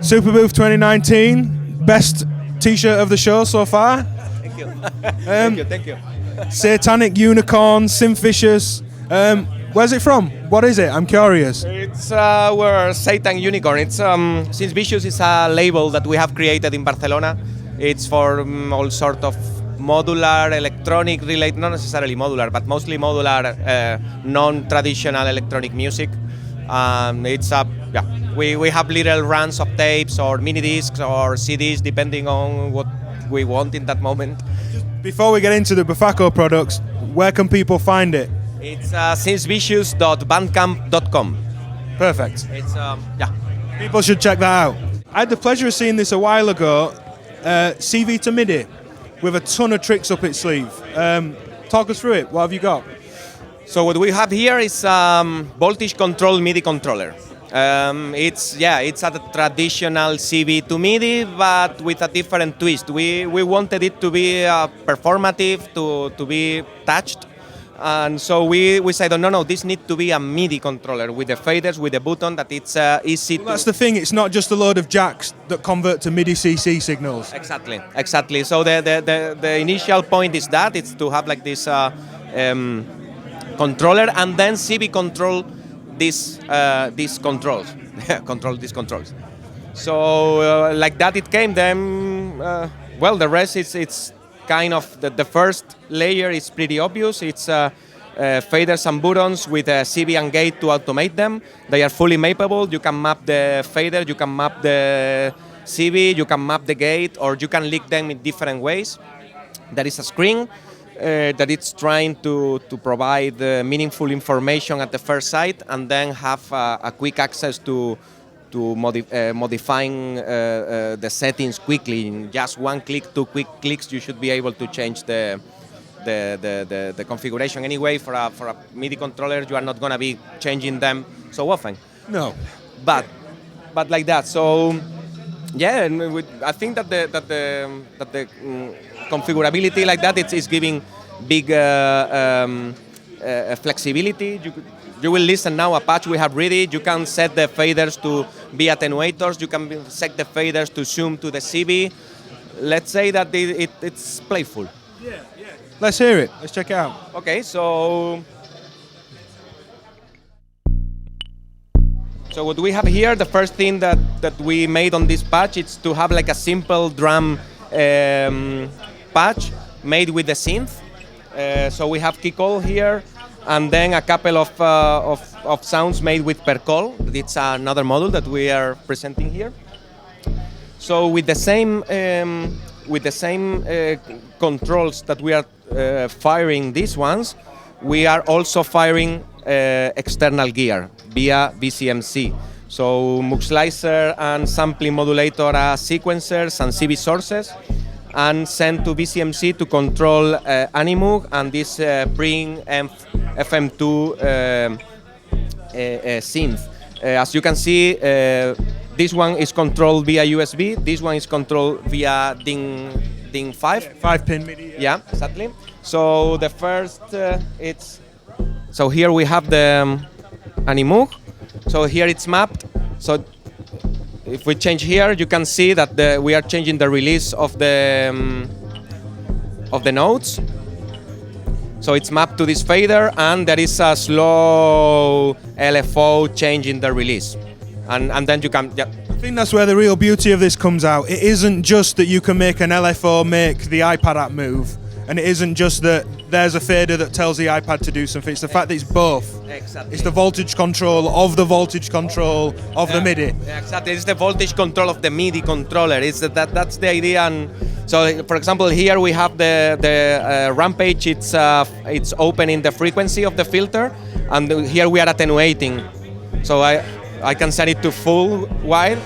Superbooth 2019, best t-shirt of the show so far. Thank you. Thank you. Satanic Unicorn, Synfishers. Where's it from? What is it? I'm curious. It's we're Satan Unicorn. It's Synfishers is a label that we have created in Barcelona. It's for all sort of modular electronic related, not necessarily modular, but mostly modular non-traditional electronic music. We have little runs of tapes or mini discs or CDs depending on what we want in that moment. Before we get into the Befaco products, where can people find it? It's synfishers.bandcamp.com. Perfect. It's People should check that out. I had the pleasure of seeing this a while ago, CV to MIDI, with a ton of tricks up its sleeve. Talk us through it. What have you got? So what we have here is voltage control MIDI controller. It's a traditional CV to MIDI, but with a different twist. We wanted it to be performative, to be touched, and so we said, oh, no, this needs to be a MIDI controller with the faders, with the button that it's easy. Well, that's the thing. It's not just a load of jacks that convert to MIDI CC signals. Exactly. So the initial point is that it's to have like this controller, and then CV control these controls. Control these controls. So like that it came. Then the rest it's kind of the first layer is pretty obvious. It's faders and buttons with a CV and gate to automate them. They are fully mappable. You can map the fader, you can map the CV, you can map the gate, or you can link them in different ways. There is a screen that it's trying to provide meaningful information at the first sight, and then have a quick access to modifying the settings quickly. In just one click, 2 quick clicks, you should be able to change the configuration. Anyway, for a MIDI controller, you are not going to be changing them so often. No, but like that. So yeah, and I think that the configurability like that is giving big flexibility. You will listen now a patch we have ready. You can set the faders to be attenuators. You can set the faders to zoom to the CV. Let's say that it's playful. Yeah. Let's hear it. Let's check it out. Okay, so what we have here, the first thing that we made on this patch is to have like a simple drum patch made with the synth. So we have Keycall here, and then a couple of sounds made with Percall. It's another module that we are presenting here. So with the same controls that we are firing these ones, we are also firing external gear via VCMC. So Mux Slicer and sampling modulator are sequencers and CV sources, and sent to VCMC to control Animug and this Pring FM2 synth. As you can see, this one is controlled via USB, this one is controlled via DIN 5. 5-pin MIDI. Yeah, exactly. So the first, so here we have the Animug. So here it's mapped. So if we change here, you can see that we are changing the release of the notes. So it's mapped to this fader, and there is a slow LFO change in the release. And then you can, yeah. I think that's where the real beauty of this comes out. It isn't just that you can make an LFO make the iPad app move, and it isn't just that there's a fader that tells the iPad to do something. It's the fact that it's both. Exactly. It's the voltage control of the voltage control of the MIDI. Yeah, exactly. It's the voltage control of the MIDI controller. It's that's the idea. And so, for example, here we have the rampage. It's opening the frequency of the filter, and here we are attenuating. So I can set it to full wide,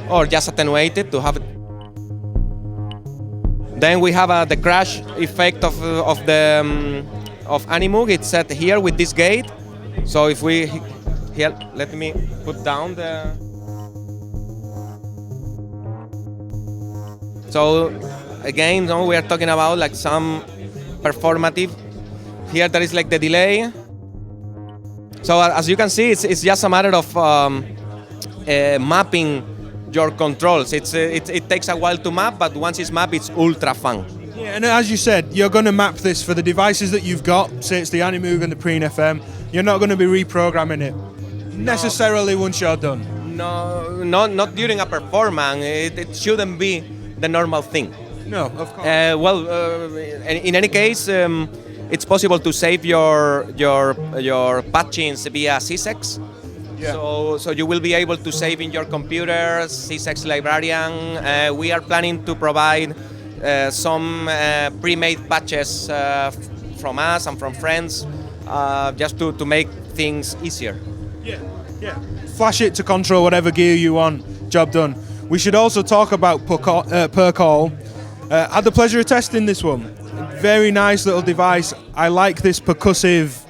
or just attenuate it to have it. Then we have the crash effect of Animug. It's set here with this gate. So if we here, let me put down the. So again, no, we are talking about like some performative. Here there is like the delay. So as you can see, it's just a matter of mapping your controls. It takes a while to map, but once it's mapped, it's ultra fun. Yeah, and as you said, you're going to map this for the devices that you've got. Say it's the Animoog and the Preen FM. You're not going to be reprogramming it necessarily once you're done. No, not during a performance. It shouldn't be the normal thing. No, of course. In any case, it's possible to save your patchings via CSX. Yeah. So you will be able to save in your computer CSX librarian. We are planning to provide some pre-made patches from us and from friends, just to make things easier. Yeah. Flash it to control whatever gear you want. Job done. We should also talk about Percall. Had the pleasure of testing this one. Very nice little device. I like this percussive.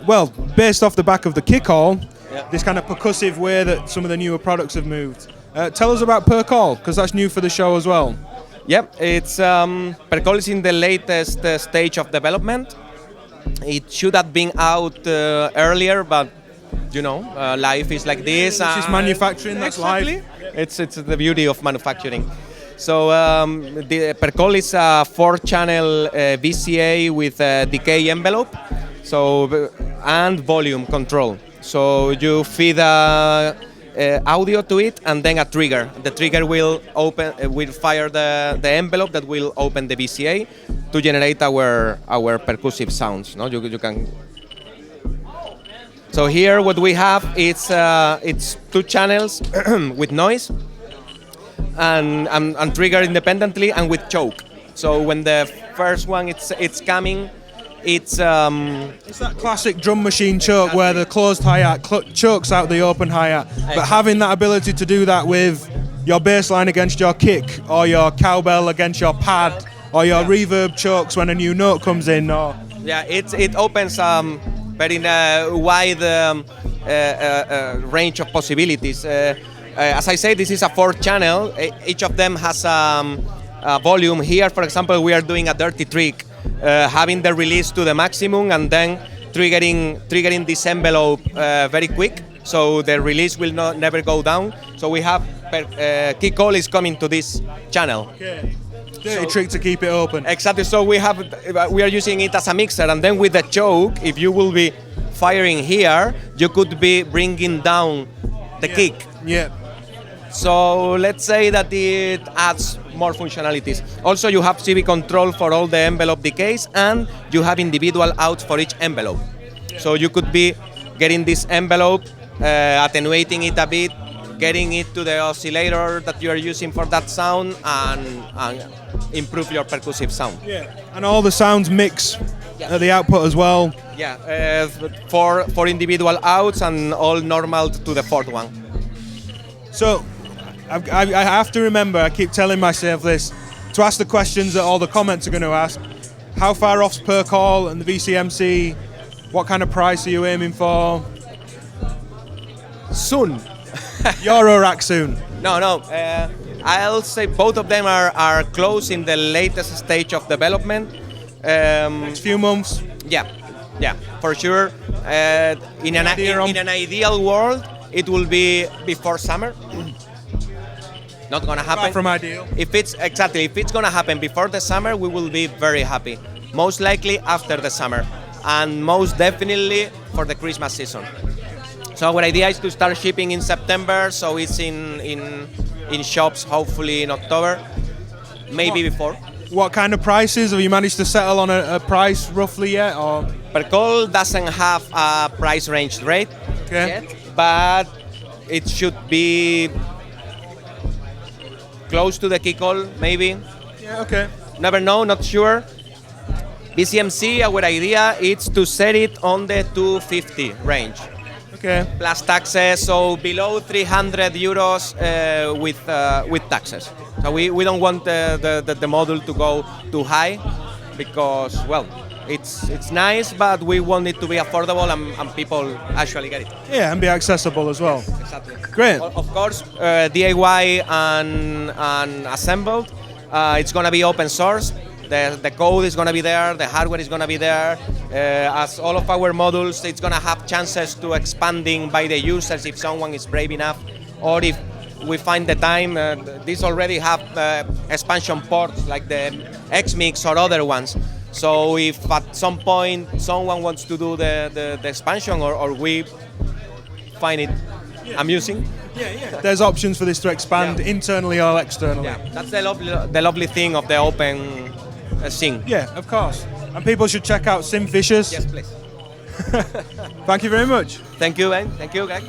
Well, based off the back of the Kickall, this kind of percussive way that some of the newer products have moved. Tell us about Percall, because that's new for the show as well. Yep, it's Percall is in the latest stage of development. It should have been out earlier, but you know, life is like this. This is manufacturing. That's exactly. life. It's the beauty of manufacturing. So the Percall is a 4-channel VCA with a decay envelope, so and volume control. So you feed audio to it and then a trigger. The trigger will fire the envelope that will open the VCA to generate our percussive sounds. No, you can. So here what we have it's 2 channels with noise and trigger independently and with choke. So when the first one it's coming, it's that classic drum machine choke where the closed hi-hat chokes out the open hi-hat. But having that ability to do that with your bass line against your kick, or your cowbell against your pad, or your reverb chokes when a new note comes in, or it opens very wide range of possibilities. As I say, this is a 4-channel. Each of them has a volume. Here, for example, we are doing a dirty trick, having the release to the maximum and then triggering this envelope very quick, so the release will never go down. So we have Kickall is coming to this channel. Okay. Dirty trick to keep it open. Exactly. So we are using it as a mixer, and then with the choke, if you will be firing here, you could be bringing down the kick. Yeah. So let's say that it adds more functionalities. Also, you have CV control for all the envelope decays, and you have individual outs for each envelope. So you could be getting this envelope, attenuating it a bit, getting it to the oscillator that you are using for that sound, and improve your percussive sound. Yeah. And all the sounds mix at the output as well. Yeah, for individual outs and all normal to the 4th one. So I have to remember, I keep telling myself this, to ask the questions that all the comments are going to ask. How far off's Percall and the VCMC? What kind of price are you aiming for? Soon. Eurorack soon. No. I'll say both of them are close in the latest stage of development. Next few months? Yeah, for sure. In an ideal world, it will be before summer. Not gonna happen. Far from ideal. If it's gonna happen before the summer, we will be very happy. Most likely after the summer, and most definitely for the Christmas season. So our idea is to start shipping in September, so it's in shops hopefully in October, maybe before. What kind of prices? Have you managed to settle on a price roughly yet? Or Percall doesn't have a price range rate yet, but it should be close to the Kickall, maybe. Yeah, okay. Never know, not sure. VCMC, our idea is to set it on the 250 range. Okay. Plus taxes, so below 300 euros with taxes. So we don't want the model to go too high, because, well, it's nice, but we want it to be affordable and people actually get it. Yeah, and be accessible as well. Exactly. Great. Of course, DIY and assembled. It's going to be open source. The code is going to be there. The hardware is going to be there. As all of our modules, it's going to have chances to expanding by the users if someone is brave enough, or if we find the time. These already have expansion ports like the Xmix or other ones. So if at some point someone wants to do the expansion or we find it amusing, There's options for this to expand internally or externally. yeah, that's the lovely thing of the open scene. Yeah, of course. And people should check out Sim Fishers. Yes, please. Thank you very much. Thank you, Ben. Thank you, Greg.